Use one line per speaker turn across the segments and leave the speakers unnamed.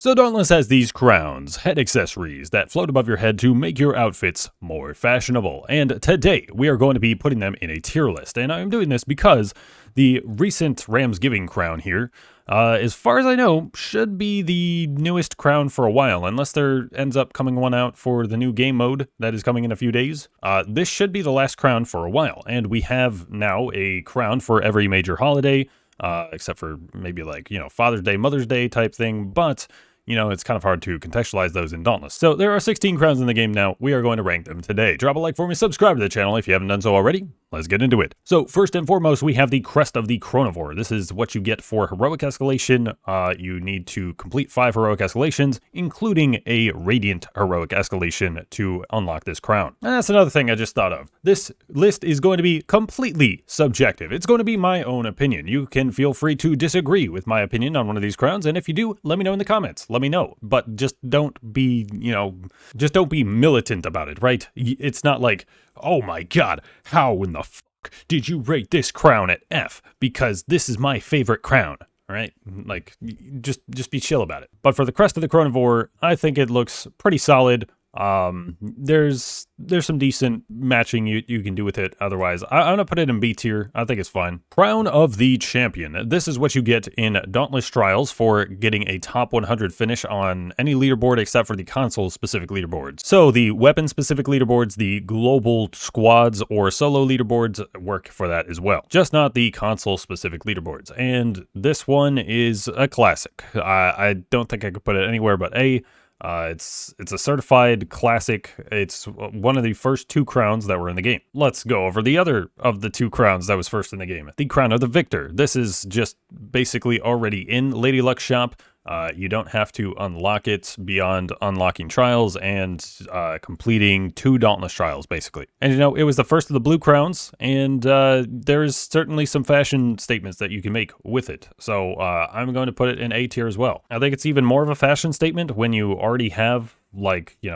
So Dauntless has these crowns, head accessories that float above your head to make your outfits more fashionable. And today we are going to be putting them in a tier list. And I'm doing this because the recent Ramsgiving crown here, as far as I know, should be the newest crown for a while, unless there ends up coming one out for the new game mode that is coming in a few days. This should be the last crown for a while, and we have now a crown for every major holiday, except for maybe like, Father's Day, Mother's Day type thing, but it's kind of hard to contextualize those in Dauntless. So there are 16 crowns in the game now. We are going to rank them today. Drop a like for me, subscribe to the channel if you haven't done so already. Let's get into it. So first and foremost, we have the Crest of the Chronivore. This is what you get for heroic escalation. You need to complete 5 heroic escalations, including a radiant heroic escalation to unlock this crown. And that's another thing I just thought of. This list is going to be completely subjective. It's going to be my own opinion. You can feel free to disagree with my opinion on one of these crowns, and if you do, let me know in the comments. Let me know, but just don't be, just don't be militant about it, right? It's not like, oh my god, how in the fuck did you rate this crown at F? Because this is my favorite crown, all right? Like, just be chill about it. But for the Crest of the Chronivore, I think it looks pretty solid. There's some decent matching you can do with it. Otherwise, I'm gonna put it in B tier. I think it's fine. Crown of the Champion. This is what you get in Dauntless Trials for getting a top 100 finish on any leaderboard except for the console specific leaderboards. So the weapon specific leaderboards, the global squads or solo leaderboards work for that as well. Just not the console specific leaderboards. And this one is a classic. I don't think I could put it anywhere but A. It's a certified classic. It's one of the first 2 crowns that were in the game. Let's go over the other of the 2 crowns that was first in the game. The Crown of the Victor. This is just basically already in Lady Luck's shop. You don't have to unlock it beyond unlocking trials and completing 2 Dauntless trials, basically. And it was the first of the blue crowns, and there's certainly some fashion statements that you can make with it. So I'm going to put it in A tier as well. I think it's even more of a fashion statement when you already have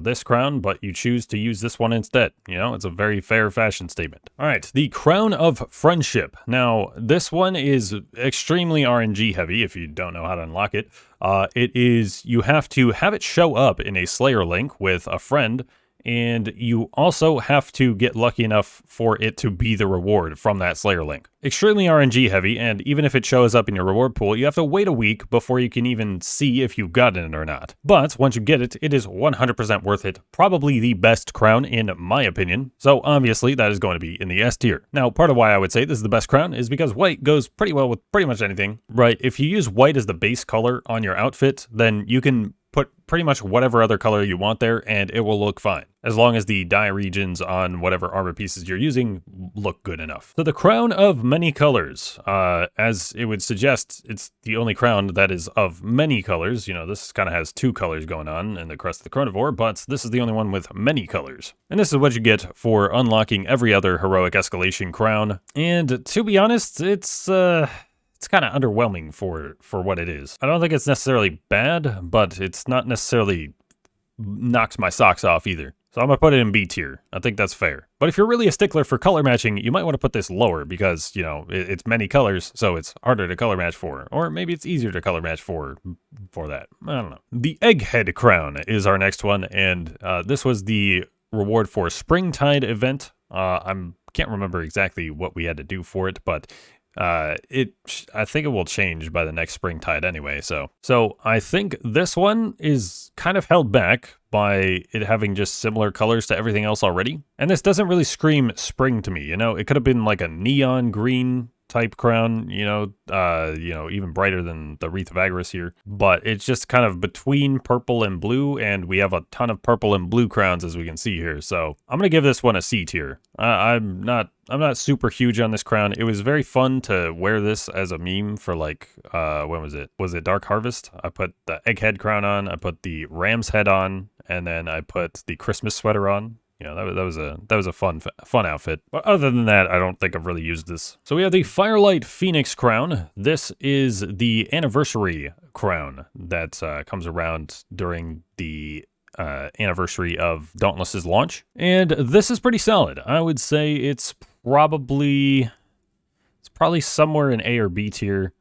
this crown, but you choose to use this one instead. It's a very fair fashion statement. All right, the Crown of Friendship. Now, this one is extremely RNG heavy if you don't know how to unlock it. You have to have it show up in a Slayer link with a friend, and you also have to get lucky enough for it to be the reward from that Slayer link. Extremely RNG heavy, and even if it shows up in your reward pool, you have to wait a week before you can even see if you've gotten it or not. But once you get it, it is 100% worth it. Probably the best crown in my opinion. So obviously that is going to be in the S tier. Now, part of why I would say this is the best crown is because white goes pretty well with pretty much anything, right? If you use white as the base color on your outfit, then you can put pretty much whatever other color you want there and it will look fine, as long as the dye regions on whatever armor pieces you're using look good enough. So the Crown of Many Colors, as it would suggest, it's the only crown that is of many colors. This kind of has 2 colors going on in the Crest of the Chronivore, but this is the only one with many colors. And this is what you get for unlocking every other heroic escalation crown. And to be honest, it's kind of underwhelming for what it is. I don't think it's necessarily bad, but it's not necessarily knocks my socks off either. So I'm going to put it in B tier. I think that's fair. But if you're really a stickler for color matching, you might want to put this lower because, it's many colors, so it's harder to color match for. Or maybe it's easier to color match for that. I don't know. The Egghead Crown is our next one, and this was the reward for Springtide event. I can't remember exactly what we had to do for it, but I think it will change by the next Springtide anyway. So I think this one is kind of held back by it having just similar colors to everything else already. And this doesn't really scream spring to me. It could have been like a neon green type crown, even brighter than the Wreath of Agris here, but it's just kind of between purple and blue, and we have a ton of purple and blue crowns as we can see here. So I'm gonna give this one a C tier. I'm not super huge on this crown. It was very fun to wear this as a meme for when was it? Was it Dark Harvest? I put the Egghead crown on, I put the Ram's head on, and then I put the Christmas sweater on. That was a fun outfit. But other than that, I don't think I've really used this. So we have the Firelight Phoenix crown. This is the anniversary crown that comes around during the anniversary of Dauntless's launch. And this is pretty solid. I would say it's probably somewhere in A or B tier.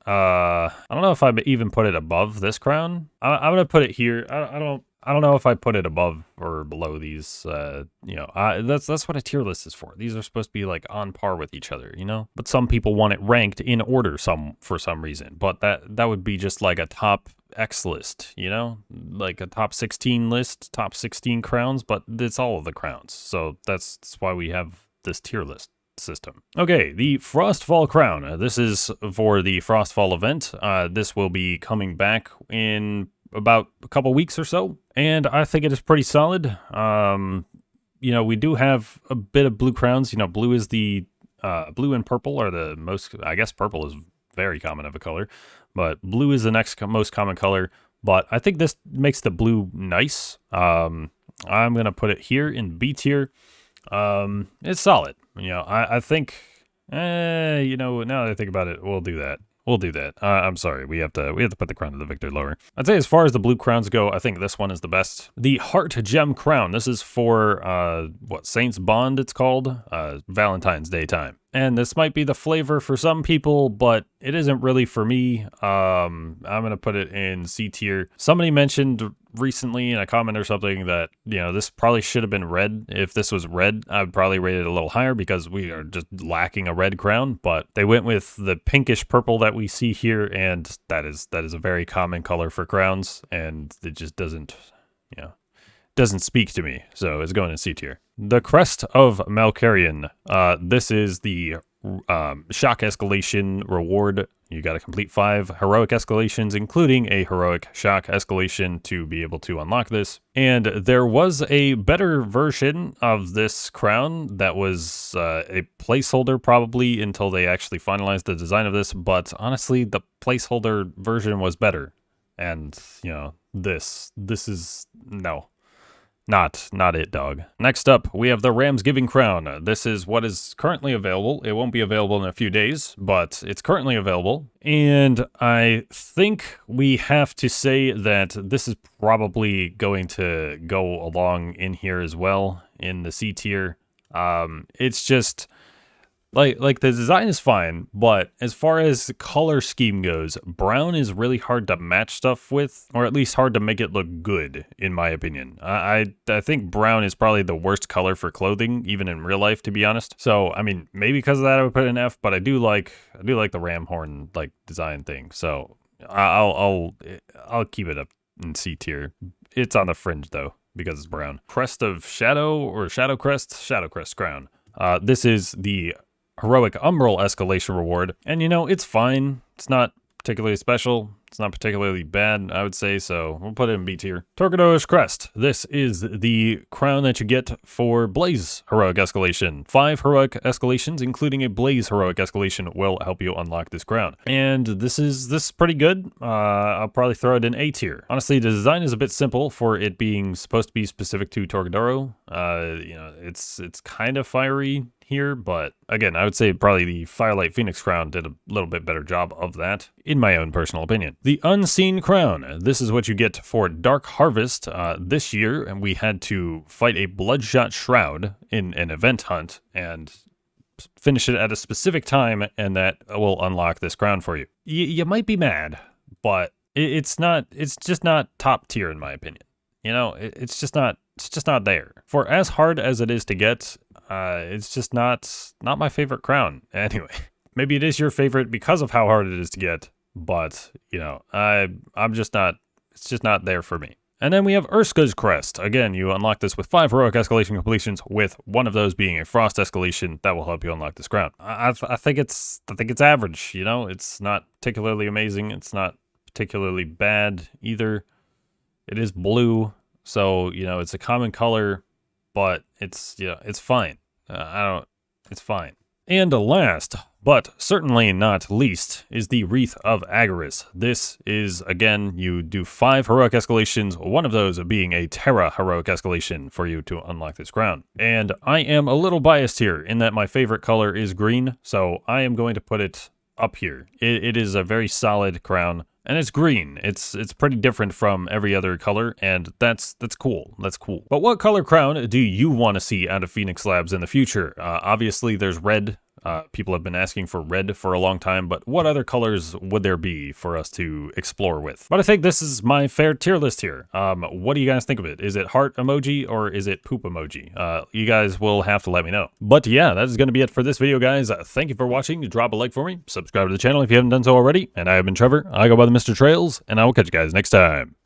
I don't know if I even put it above this crown. I'm gonna put it here. I don't know if I put it above or below these. You know, that's what a tier list is for. These are supposed to be like on par with each other, you know. But some people want it ranked in order, for some reason. But that would be just like a top X list, you know, like a top 16 list, top 16 crowns. But it's all of the crowns, so that's why we have this tier list system. Okay, the Frostfall crown. This is for the Frostfall event. This will be coming back in about a couple weeks or so, and I think it is pretty solid. You know, we do have a bit of blue crowns. You know, blue is the blue and purple are the most. I guess purple is very common of a color, but blue is the next most common color. But I think this makes the blue nice. I'm gonna put it here in B tier. It's solid. You know, I think, you know, now that I think about it, we'll do that. We'll do that. I'm sorry. We have to put the crown of the victor lower. I'd say as far as the blue crowns go, I think this one is the best. The Heart Gem crown. This is for, what, Saints Bond it's called? Valentine's Day time. And this might be the flavor for some people, but it isn't really for me. I'm going to put it in C tier. Somebody mentioned recently in a comment or something that, you know, this probably should have been red. If this was red, I would probably rate it a little higher because we are just lacking a red crown. But they went with the pinkish purple that we see here, and that is a very common color for crowns, and it just doesn't, you know, doesn't speak to me, so it's going in C tier. The Crest of Malkarian. This is the shock escalation reward. You got to complete 5 heroic escalations, including a heroic shock escalation, to be able to unlock this. And there was a better version of this crown that was a placeholder probably until they actually finalized the design of this. But honestly, the placeholder version was better. And, you know, this is no. Not it, dog. Next up, we have the Ramsgiving crown. This is what is currently available. It won't be available in a few days, but it's currently available. And I think we have to say that this is probably going to go along in here as well in the C tier. It's just like the design is fine, but as far as the color scheme goes, brown is really hard to match stuff with, or at least hard to make it look good, in my opinion. I think brown is probably the worst color for clothing, even in real life, to be honest. So, I mean, maybe because of that I would put it in F, but I do like the ram horn like design thing. So I'll keep it up in C tier. It's on the fringe though, because it's brown. Crest of Shadow or Shadow Crest crown. This is the heroic umbral escalation reward, and you know, it's fine. It's not particularly special. It's not particularly bad, I would say, so we'll put it in B tier. Torquedore's Crest. This is the crown that you get for Blaze heroic escalation. 5 heroic escalations, including a Blaze heroic escalation, will help you unlock this crown. And this is pretty good. I'll probably throw it in A tier. Honestly, the design is a bit simple for it being supposed to be specific to Torquedoro. You know, it's kind of fiery here, but again, I would say probably the Firelight Phoenix crown did a little bit better job of that, in my own personal opinion. The Unseen crown. This is what you get for Dark Harvest. This year, and we had to fight a Bloodshot Shroud in an event hunt and finish it at a specific time, and that will unlock this crown for you. You might be mad, but it's just not top tier in my opinion. You know, it's just not there. For as hard as it is to get, it's just not my favorite crown. Anyway, maybe it is your favorite because of how hard it is to get, but you know, I'm just not. It's just not there for me. And then we have Urska's Crest. Again, you unlock this with 5 heroic escalation completions, with one of those being a frost escalation that will help you unlock this crown. I think it's average. You know, it's not particularly amazing. It's not particularly bad either. It is blue, so you know it's a common color, but it's fine. It's fine. And last, but certainly not least, is the Wreath of Agaris. This is, again, you do 5 heroic escalations, one of those being a Terra heroic escalation for you to unlock this crown. And I am a little biased here in that my favorite color is green, so I am going to put it up here. It is a very solid crown. And it's green. It's pretty different from every other color, and that's cool. That's cool. But what color crown do you want to see out of Phoenix Labs in the future? Obviously, there's red. People have been asking for red for a long time, but what other colors would there be for us to explore with? But I think this is my fair tier list here. What do you guys think of it? Is it heart emoji or is it poop emoji? You guys will have to let me know. But yeah, that is going to be it for this video, guys. Thank you for watching. Drop a like for me. Subscribe to the channel if you haven't done so already. And I have been Trevor. I go by the Mr. Trails, and I will catch you guys next time.